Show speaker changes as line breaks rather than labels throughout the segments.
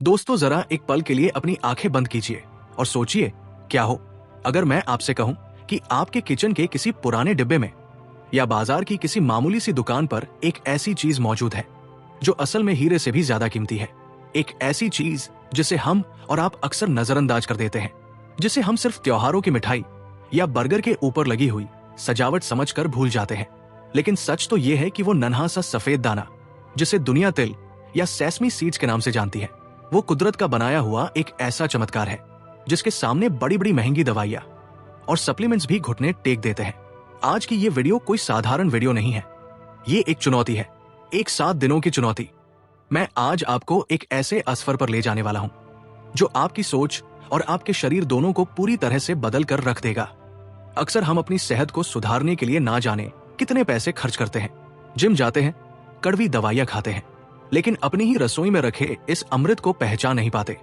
दोस्तों, जरा एक पल के लिए अपनी आंखें बंद कीजिए और सोचिए, क्या हो अगर मैं आपसे कहूं कि आपके किचन के किसी पुराने डिब्बे में या बाजार की किसी मामूली सी दुकान पर एक ऐसी चीज मौजूद है जो असल में हीरे से भी ज्यादा कीमती है। एक ऐसी चीज जिसे हम और आप अक्सर नजरअंदाज कर देते हैं, जिसे हम सिर्फ त्योहारों की मिठाई या बर्गर के ऊपर लगी हुई सजावट समझकर भूल जाते हैं। लेकिन सच तो यह है कि वो नन्हा सा सफेद दाना, जिसे दुनिया तिल या सेसमी सीड्स के नाम से जानती है, वो कुदरत का बनाया हुआ एक ऐसा चमत्कार है जिसके सामने बड़ी बड़ी महंगी दवाइयां और सप्लीमेंट्स भी घुटने टेक देते हैं। आज की ये वीडियो कोई साधारण वीडियो नहीं है, ये एक चुनौती है, एक 7 दिनों की चुनौती। मैं आज आपको एक ऐसे असफर पर ले जाने वाला हूं जो आपकी सोच और आपके शरीर दोनों को पूरी तरह से बदल कर रख देगा। अक्सर हम अपनी सेहत को सुधारने के लिए ना जाने कितने पैसे खर्च करते हैं, जिम जाते हैं, कड़वी दवाइयां खाते हैं, लेकिन अपनी ही रसोई में रखे इस अमृत को पहचान नहीं पाते।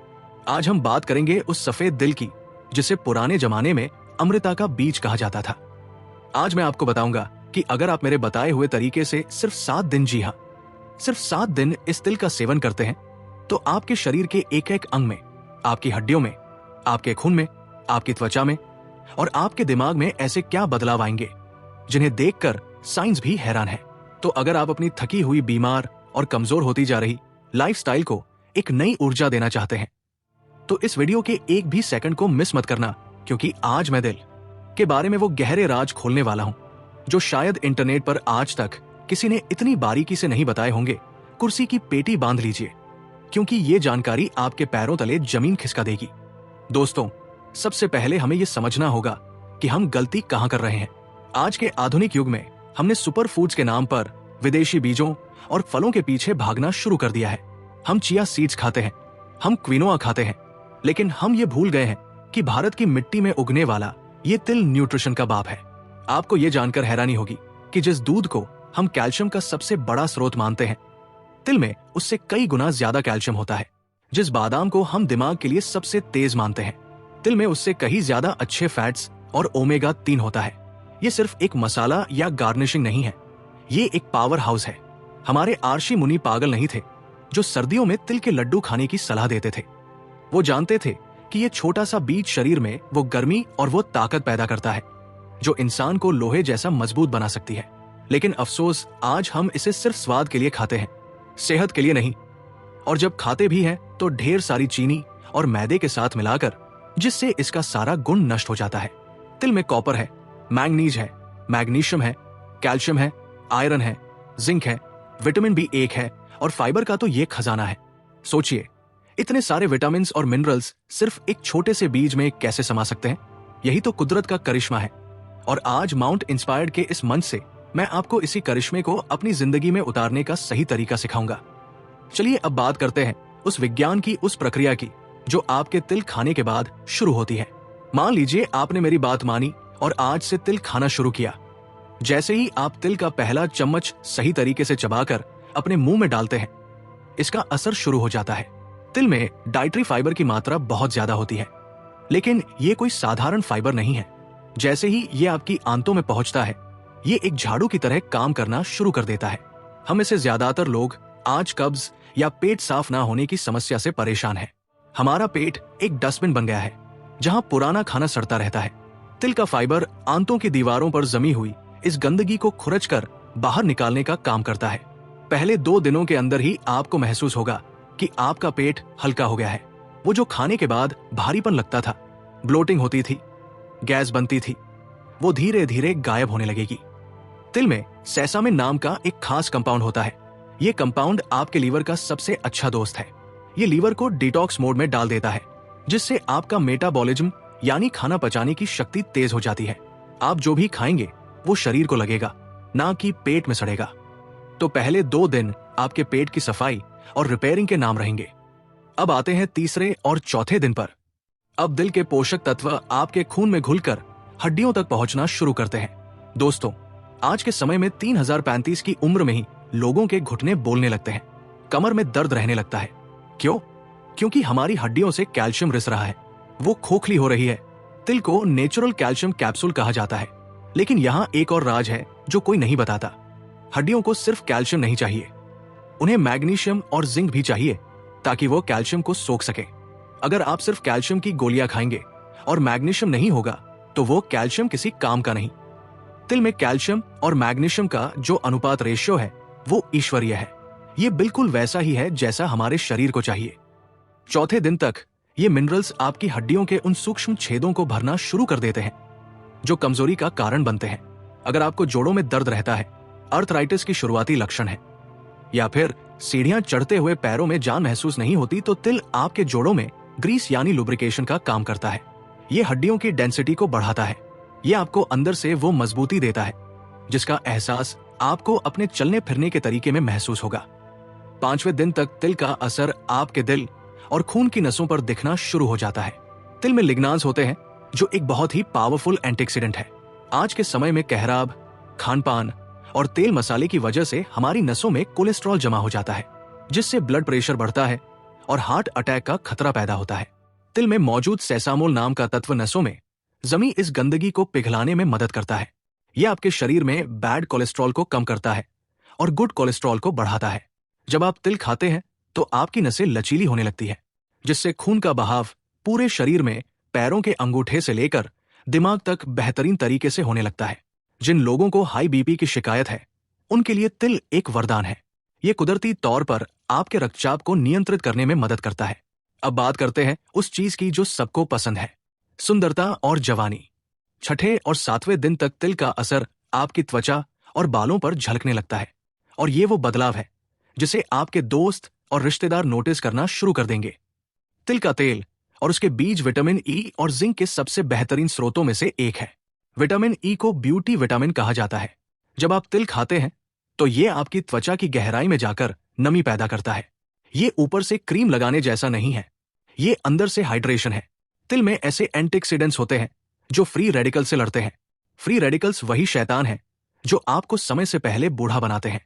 आज हम बात करेंगे उस सफेद दिल की जिसे पुराने जमाने में अमृता का बीज कहा जाता था। आज मैं आपको बताऊंगा कि अगर आप मेरे बताए हुए तरीके से सिर्फ 7 दिन, जी हां, सिर्फ 7 दिन इस तिल का सेवन करते हैं तो आपके शरीर के एक एक अंग में, आपकी हड्डियों में, आपके खून में, आपकी त्वचा में और आपके दिमाग में ऐसे क्या बदलाव आएंगे जिन्हें देखकर साइंस भी हैरान है। तो अगर आप अपनी थकी हुई, बीमार और कमजोर होती जा रही लाइफस्टाइल को एक नई ऊर्जा देना चाहते हैं तो इस वीडियो के एक भी सेकंड को मिस मत करना, क्योंकि आज मैं दिल के बारे में वो गहरे राज खोलने वाला हूं जो शायद इंटरनेट पर आज तक किसी ने इतनी बारीकी से नहीं बताए होंगे। कुर्सी की पेटी बांध लीजिए, क्योंकि ये जानकारी आपके पैरों तले जमीन खिसका देगी। दोस्तों, सबसे पहले हमें यह समझना होगा कि हम गलती कहां कर रहे हैं। आज के आधुनिक युग में हमने सुपर फूड्स के नाम पर विदेशी बीजों और फलों के पीछे भागना शुरू कर दिया है। हम चिया सीड्स खाते हैं, हम क्विनोआ खाते हैं, लेकिन हम ये भूल गए हैं कि भारत की मिट्टी में उगने वाला ये तिल न्यूट्रिशन का बाप है। आपको ये जानकर हैरानी होगी कि जिस दूध को हम कैल्शियम का सबसे बड़ा स्रोत मानते हैं, तिल में उससे कई गुना ज्यादा कैल्शियम होता है। जिस बादाम को हम दिमाग के लिए सबसे तेज मानते हैं, तिल में उससे कहीं ज्यादा अच्छे फैट्स और ओमेगा 3 होता है। ये सिर्फ एक मसाला या गार्निशिंग नहीं है, ये एक पावर हाउस है। हमारे आर्षि मुनि पागल नहीं थे जो सर्दियों में तिल के लड्डू खाने की सलाह देते थे। वो जानते थे कि ये छोटा सा बीज शरीर में वो गर्मी और वो ताकत पैदा करता है जो इंसान को लोहे जैसा मजबूत बना सकती है। लेकिन अफसोस, आज हम इसे सिर्फ स्वाद के लिए खाते हैं, सेहत के लिए नहीं। और जब खाते भी हैं तो ढेर सारी चीनी और मैदे के साथ मिलाकर, जिससे इसका सारा गुण नष्ट हो जाता है। तिल में कॉपर है, मैंगनीज है, मैग्नीशियम है, कैल्शियम है, आयरन है, जिंक है, विटामिन B1 है और फाइबर का तो ये खजाना है। सोचिए, इतने सारे विटामिन और मिनरल्स सिर्फ एक छोटे से बीज में कैसे समा सकते हैं। यही तो कुदरत का करिश्मा है। और आज माउंट इंस्पायर्ड के इस मंच से मैं आपको इसी करिश्मे को अपनी जिंदगी में उतारने का सही तरीका सिखाऊंगा। चलिए अब बात करते हैं उस विज्ञान की, उस प्रक्रिया की जो आपके तिल खाने के बाद शुरू होती है। मान लीजिए आपने मेरी बात मानी और आज से तिल खाना शुरू किया। जैसे ही आप तिल का पहला चम्मच सही तरीके से चबाकर अपने मुंह में डालते हैं, इसका असर शुरू हो जाता है। तिल में डाइटरी फाइबर की मात्रा बहुत ज्यादा होती है, लेकिन ये कोई साधारण फाइबर नहीं है। जैसे ही ये आपकी आंतों में पहुंचता है, ये एक झाड़ू की तरह काम करना शुरू कर देता है। हम इसे ज्यादातर लोग आज कब्ज या पेट साफ ना होने की समस्या से परेशान हैं। हमारा पेट एक डस्टबिन बन गया है जहां पुराना खाना सड़ता रहता है। तिल का फाइबर आंतों की दीवारों पर जमी हुई इस गंदगी को खुरचकर बाहर निकालने का काम करता है। पहले 2 दिनों के अंदर ही आपको महसूस होगा कि आपका पेट हल्का हो गया है। वो जो खाने के बाद भारीपन लगता था, ब्लोटिंग होती थी, गैस बनती थी, वो धीरे धीरे गायब होने लगेगी। तिल में सेसामिन नाम का एक खास कंपाउंड होता है। ये कंपाउंड आपके लीवर का सबसे अच्छा दोस्त है। ये लीवर को डिटॉक्स मोड में डाल देता है, जिससे आपका मेटाबॉलिज्म यानी खाना पचाने की शक्ति तेज हो जाती है। आप जो भी खाएंगे वो शरीर को लगेगा, ना कि पेट में सड़ेगा। तो पहले 2 दिन आपके पेट की सफाई और रिपेयरिंग के नाम रहेंगे। अब आते हैं तीसरे और चौथे दिन पर। अब दिल के पोषक तत्व आपके खून में घुलकर हड्डियों तक पहुंचना शुरू करते हैं। दोस्तों, आज के समय में 3035 की उम्र में ही लोगों के घुटने बोलने लगते हैं, कमर में दर्द रहने लगता है। क्यों? क्योंकि हमारी हड्डियों से कैल्शियम रिस रहा है, वो खोखली हो रही है। तिल को नेचुरल कैल्शियम कैप्सूल कहा जाता है, लेकिन यहाँ एक और राज है जो कोई नहीं बताता। हड्डियों को सिर्फ कैल्शियम नहीं चाहिए, उन्हें मैग्नीशियम और जिंक भी चाहिए। ताकि वो कैल्शियम को सोख सके। अगर आप सिर्फ कैल्शियम की गोलियां खाएंगे और मैग्नीशियम नहीं होगा तो वो कैल्शियम किसी काम का नहीं। तिल में कैल्शियम और मैग्नीशियम का जो अनुपात रेशियो है वो ईश्वरीय है। ये बिल्कुल वैसा ही है जैसा हमारे शरीर को चाहिए। चौथे दिन तक ये मिनरल्स आपकी हड्डियों के उन सूक्ष्म छेदों को भरना शुरू कर देते हैं जो कमजोरी का कारण बनते हैं। अगर आपको जोड़ों में दर्द रहता है, अर्थराइटिस की शुरुआती लक्षण है, या फिर सीढ़ियां चढ़ते हुए पैरों में जान महसूस नहीं होती, तो तिल आपके जोड़ों में ग्रीस यानी लुब्रिकेशन का काम करता है। ये हड्डियों की डेंसिटी को बढ़ाता है। ये आपको अंदर से वो मजबूती देता है जिसका एहसास आपको अपने चलने फिरने के तरीके में महसूस होगा। 5वें दिन तक तिल का असर आपके दिल और खून की नसों पर दिखना शुरू हो जाता है। तिल में लिग्नांस होते हैं जो एक बहुत ही पावरफुल एंटीऑक्सीडेंट है। आज के समय में कहराब, खानपान और तेल मसाले की वजह से हमारी नसों में कोलेस्ट्रॉल जमा हो जाता है, जिससे ब्लड प्रेशर बढ़ता है और हार्ट अटैक का खतरा पैदा होता है। तिल में मौजूद सेसामोल नाम का तत्व नसों में जमी इस गंदगी को पिघलाने में मदद करता है। यह आपके शरीर में बैड कोलेस्ट्रॉल को कम करता है और गुड कोलेस्ट्रॉल को बढ़ाता है। जब आप तिल खाते हैं तो आपकी नसें लचीली होने लगती है, जिससे खून का बहाव पूरे शरीर में पैरों के अंगूठे से लेकर दिमाग तक बेहतरीन तरीके से होने लगता है। जिन लोगों को हाई बीपी की शिकायत है उनके लिए तिल एक वरदान है। ये कुदरती तौर पर आपके रक्तचाप को नियंत्रित करने में मदद करता है। अब बात करते हैं उस चीज की जो सबको पसंद है, सुंदरता और जवानी। 6ठे और 7वें दिन तक तिल का असर आपकी त्वचा और बालों पर झलकने लगता है, और ये वो बदलाव है जिसे आपके दोस्त और रिश्तेदार नोटिस करना शुरू कर देंगे। तिल का तेल और उसके बीज विटामिन ई और जिंक के सबसे बेहतरीन स्रोतों में से एक है। विटामिन ई को ब्यूटी विटामिन कहा जाता है। जब आप तिल खाते हैं तो ये आपकी त्वचा की गहराई में जाकर नमी पैदा करता है। ये ऊपर से क्रीम लगाने जैसा नहीं है, ये अंदर से हाइड्रेशन है। तिल में ऐसे एंटीऑक्सीडेंट्स होते हैं जो फ्री रेडिकल से लड़ते हैं। फ्री रेडिकल्स वही शैतान है जो आपको समय से पहले बूढ़ा बनाते हैं,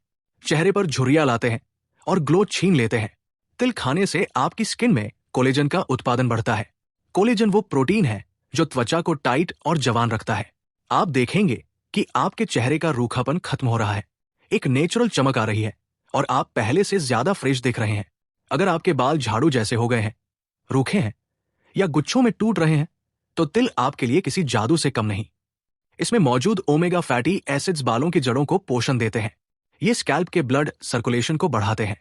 चेहरे पर झुर्रियां लाते हैं और ग्लो छीन लेते हैं। तिल खाने से आपकी स्किन में कोलेजन का उत्पादन बढ़ता है। कोलेजन वो प्रोटीन है जो त्वचा को टाइट और जवान रखता है। आप देखेंगे कि आपके चेहरे का रूखापन खत्म हो रहा है, एक नेचुरल चमक आ रही है और आप पहले से ज्यादा फ्रेश दिख रहे हैं। अगर आपके बाल झाड़ू जैसे हो गए हैं, रूखे हैं या गुच्छों में टूट रहे हैं, तो तिल आपके लिए किसी जादू से कम नहीं। इसमें मौजूद ओमेगा फैटी एसिड्स बालों की जड़ों को पोषण देते हैं। ये स्कैल्प के ब्लड सर्कुलेशन को बढ़ाते हैं।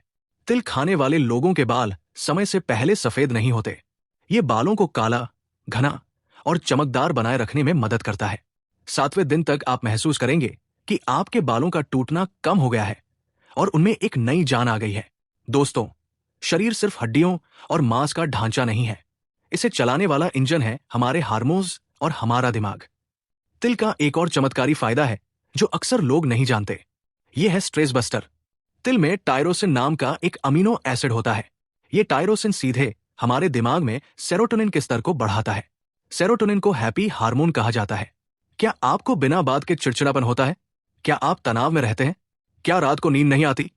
तिल खाने वाले लोगों के बाल समय से पहले सफेद नहीं होते। ये बालों को काला, घना और चमकदार बनाए रखने में मदद करता है। 7वें दिन तक आप महसूस करेंगे कि आपके बालों का टूटना कम हो गया है और उनमें एक नई जान आ गई है। दोस्तों, शरीर सिर्फ हड्डियों और मांस का ढांचा नहीं है, इसे चलाने वाला इंजन है हमारे हार्मोन्स और हमारा दिमाग। तिल का एक और चमत्कारी फायदा है जो अक्सर लोग नहीं जानते। यह है स्ट्रेस बस्टर। तिल में टायरोसिन नाम का एक अमीनो एसिड होता है। ये टायरोसिन सीधे हमारे दिमाग में सेरोटोनिन के स्तर को बढ़ाता है। सेरोटोनिन को हैप्पी हार्मोन कहा जाता है। क्या आपको बिना बात के चिड़चिड़ापन होता है? क्या आप तनाव में रहते हैं? क्या रात को नींद नहीं आती?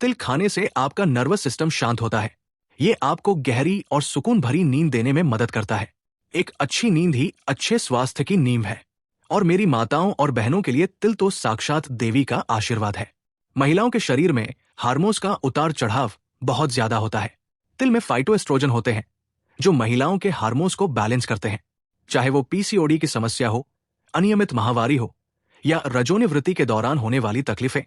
तिल खाने से आपका नर्वस सिस्टम शांत होता है। ये आपको गहरी और सुकून भरी नींद देने में मदद करता है। एक अच्छी नींद ही अच्छे स्वास्थ्य की नींव है। और मेरी माताओं और बहनों के लिए तिल तो साक्षात देवी का आशीर्वाद है। महिलाओं के शरीर में हार्मोन्स का उतार चढ़ाव बहुत ज्यादा होता है। तिल में फाइटोएस्ट्रोजन होते हैं जो महिलाओं के हार्मोन्स को बैलेंस करते हैं। चाहे वो पीसीओडी की समस्या हो, अनियमित माहवारी हो या रजोनिवृत्ति के दौरान होने वाली तकलीफें,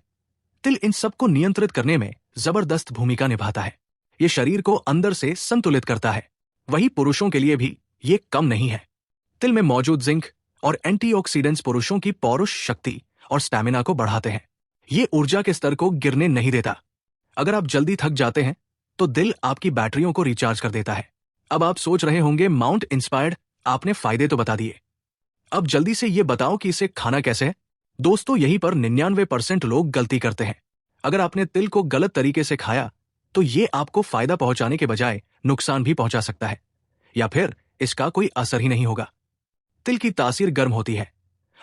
तिल इन सबको नियंत्रित करने में जबरदस्त भूमिका निभाता है। ये शरीर को अंदर से संतुलित करता है। वही पुरुषों के लिए भी ये कम नहीं है। तिल में मौजूद जिंक और एंटीऑक्सीडेंट्स पुरुषों की पौरुष शक्ति और स्टैमिना को बढ़ाते हैं। ये ऊर्जा के स्तर को गिरने नहीं देता। अगर आप जल्दी थक जाते हैं तो दिल आपकी बैटरियों को रिचार्ज कर देता है। अब आप सोच रहे होंगे, माउंट इंस्पायर्ड, आपने फायदे तो बता दिए, अब जल्दी से ये बताओ कि इसे खाना कैसे है। दोस्तों, यहीं पर 99% लोग गलती करते हैं। अगर आपने तिल को गलत तरीके से खाया तो ये आपको फायदा पहुंचाने के बजाय नुकसान भी पहुंचा सकता है, या फिर इसका कोई असर ही नहीं होगा। तिल की तासीर गर्म होती है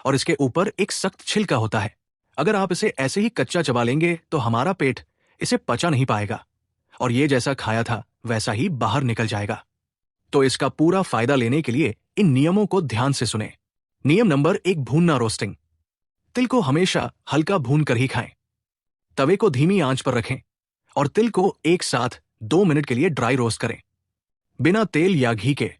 और इसके ऊपर एक सख्त छिलका होता है। अगर आप इसे ऐसे ही कच्चा चबा लेंगे तो हमारा पेट इसे पचा नहीं पाएगा और ये जैसा खाया था वैसा ही बाहर निकल जाएगा। तो इसका पूरा फायदा लेने के लिए इन नियमों को ध्यान से सुने। नियम नंबर 1, भूनना रोस्टिंग। तिल को हमेशा हल्का भून कर ही खाएं। तवे को धीमी आंच पर रखें और तिल को एक साथ 2 मिनट के लिए ड्राई रोस्ट करें, बिना तेल या घी के।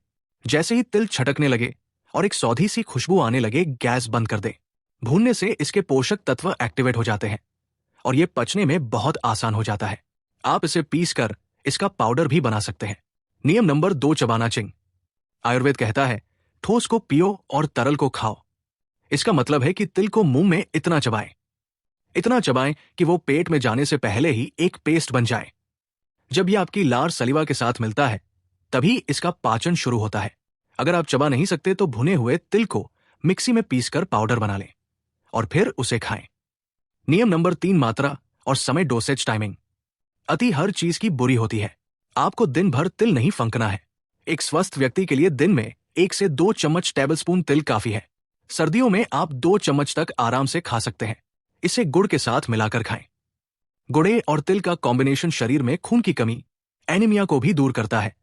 जैसे ही तिल छटकने लगे और एक सौधी सी खुशबू आने लगे, गैस बंद कर दें। भूनने से इसके पोषक तत्व एक्टिवेट हो जाते हैं और ये पचने में बहुत आसान हो जाता है। आप इसे पीस कर इसका पाउडर भी बना सकते हैं। नियम नंबर 2, चबाना चिंग। आयुर्वेद कहता है, ठोस को पियो और तरल को खाओ। इसका मतलब है कि तिल को मुंह में इतना चबाएं कि वो पेट में जाने से पहले ही एक पेस्ट बन जाए। जब ये आपकी लार सलीवा के साथ मिलता है, तभी इसका पाचन शुरू होता है। अगर आप चबा नहीं सकते तो भुने हुए तिल को मिक्सी में पीसकर पाउडर बना लें और फिर उसे खाएं। नियम नंबर 3, मात्रा और समय डोसेज टाइमिंग। अति हर चीज की बुरी होती है। आपको दिन भर तिल नहीं फंकना है। एक स्वस्थ व्यक्ति के लिए दिन में 1 से 2 चम्मच टेबलस्पून तिल काफी है। सर्दियों में आप 2 चम्मच तक आराम से खा सकते हैं। इसे गुड़ के साथ मिलाकर खाएं। गुड़े और तिल का कॉम्बिनेशन शरीर में खून की कमी, एनीमिया को भी दूर करता है,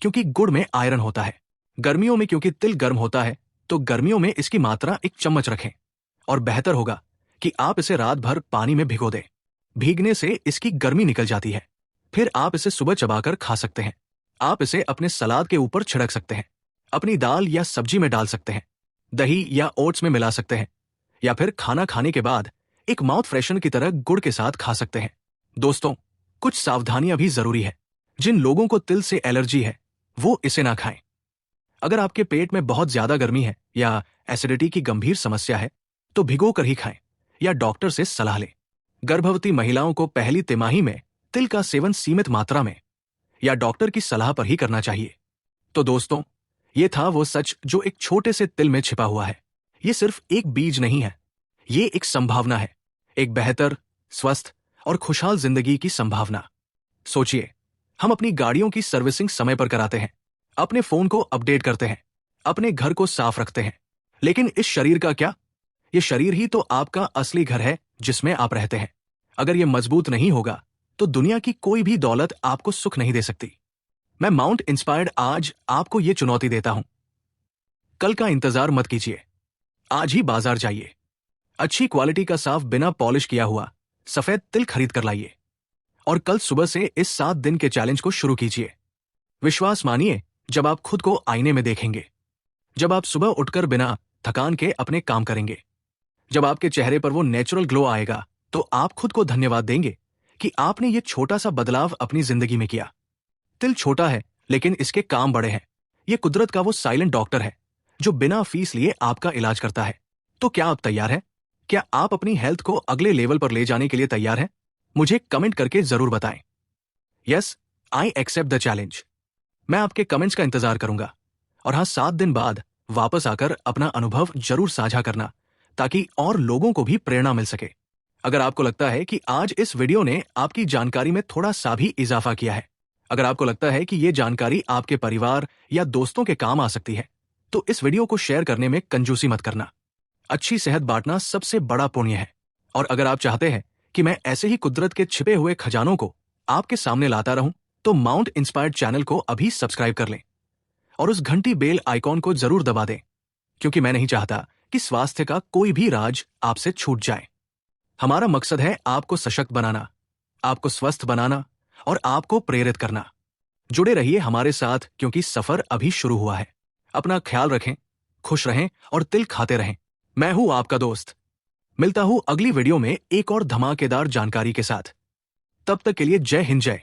क्योंकि गुड़ में आयरन होता है। गर्मियों में क्योंकि तिल गर्म होता है, तो गर्मियों में इसकी मात्रा 1 चम्मच रखें और बेहतर होगा कि आप इसे रात भर पानी में भिगो दें। भीगने से इसकी गर्मी निकल जाती है। फिर आप इसे सुबह चबाकर खा सकते हैं। आप इसे अपने सलाद के ऊपर छिड़क सकते हैं, अपनी दाल या सब्जी में डाल सकते हैं, दही या ओट्स में मिला सकते हैं, या फिर खाना खाने के बाद एक माउथ फ्रेशनर की तरह गुड़ के साथ खा सकते हैं। दोस्तों, कुछ सावधानियां भी जरूरी है। जिन लोगों को तिल से एलर्जी है, वो इसे ना खाएं। अगर आपके पेट में बहुत ज्यादा गर्मी है या एसिडिटी की गंभीर समस्या है, तो भिगो कर ही खाएं या डॉक्टर से सलाह लें। गर्भवती महिलाओं को पहली तिमाही में तिल का सेवन सीमित मात्रा में या डॉक्टर की सलाह पर ही करना चाहिए। तो दोस्तों, ये था वो सच जो एक छोटे से तिल में छिपा हुआ है। ये सिर्फ एक बीज नहीं है, ये एक संभावना है, एक बेहतर, स्वस्थ और खुशहाल जिंदगी की संभावना। सोचिए, हम अपनी गाड़ियों की सर्विसिंग समय पर कराते हैं, अपने फोन को अपडेट करते हैं, अपने घर को साफ रखते हैं, लेकिन इस शरीर का क्या? ये शरीर ही तो आपका असली घर है, जिसमें आप रहते हैं। अगर ये मजबूत नहीं होगा, तो दुनिया की कोई भी दौलत आपको सुख नहीं दे सकती। मैं माउंट इंस्पायर्ड आज आपको ये चुनौती देता हूं। कल का इंतजार मत कीजिए, आज ही बाजार जाइए। अच्छी क्वालिटी का साफ, बिना पॉलिश किया हुआ सफेद तिल खरीद कर लाइए और कल सुबह से इस 7 दिन के चैलेंज को शुरू कीजिए। विश्वास मानिए, जब आप खुद को आईने में देखेंगे, जब आप सुबह उठकर बिना थकान के अपने काम करेंगे, जब आपके चेहरे पर वो नेचुरल ग्लो आएगा, तो आप खुद को धन्यवाद देंगे कि आपने ये छोटा सा बदलाव अपनी जिंदगी में किया। तिल छोटा है, लेकिन इसके काम बड़े हैं। ये कुदरत का वो साइलेंट डॉक्टर है जो बिना फीस लिए आपका इलाज करता है। तो क्या आप तैयार हैं? क्या आप अपनी हेल्थ को अगले लेवल पर ले जाने के लिए तैयार हैं? मुझे कमेंट करके जरूर बताएं। Yes, I accept the challenge. मैं आपके कमेंट्स का इंतजार करूंगा। और हाँ, 7 दिन बाद वापस आकर अपना अनुभव जरूर साझा करना, ताकि और लोगों को भी प्रेरणा मिल सके। अगर आपको लगता है कि आज इस वीडियो ने आपकी जानकारी में थोड़ा सा भी इजाफा किया है, अगर आपको लगता है कि ये जानकारी आपके परिवार या दोस्तों के काम आ सकती है, तो इस वीडियो को शेयर करने में कंजूसी मत करना। अच्छी सेहत बांटना सबसे बड़ा पुण्य है। और अगर आप चाहते हैं कि मैं ऐसे ही कुदरत के छिपे हुए खजानों को आपके सामने लाता रहूं, तो माउंट इंस्पायर्ड चैनल को अभी सब्सक्राइब कर लें और उस घंटी बेल आइकॉन को जरूर दबा दें, क्योंकि मैं नहीं चाहता कि स्वास्थ्य का कोई भी राज आपसे छूट जाए। हमारा मकसद है आपको सशक्त बनाना, आपको स्वस्थ बनाना और आपको प्रेरित करना। जुड़े रहिए हमारे साथ, क्योंकि सफर अभी शुरू हुआ है। अपना ख्याल रखें, खुश रहें और तिल खाते रहें। मैं हूं आपका दोस्त। मिलता हूं अगली वीडियो में एक और धमाकेदार जानकारी के साथ। तब तक के लिए जय हिंद, जय